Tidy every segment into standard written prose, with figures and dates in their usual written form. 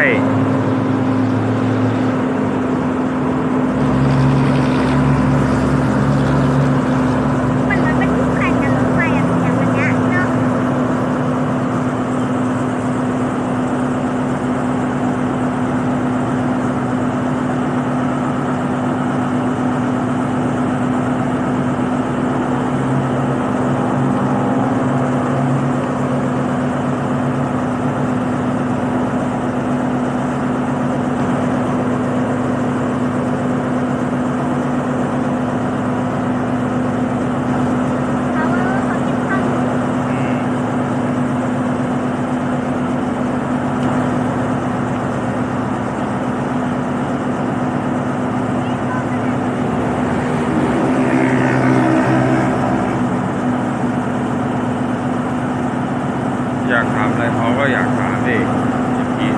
มันเป็นคู่แข่งกันรถไฟอะอย่างวันเนี้ยเนาะเขาว่าเขากินข้าวอยู่อยากถามอะไรเขาก็อยากถามดิพี่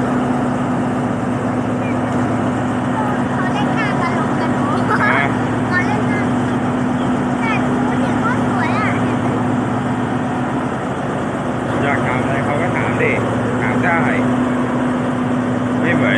เขาเล่นน้ำกันลงกันเนาะเขาเล่นน้ำแต่ดูดิก็สวยอ่ะเห็นไหม อยากถามอะไรเขาก็ถามดิถามได้ไม่เหมือน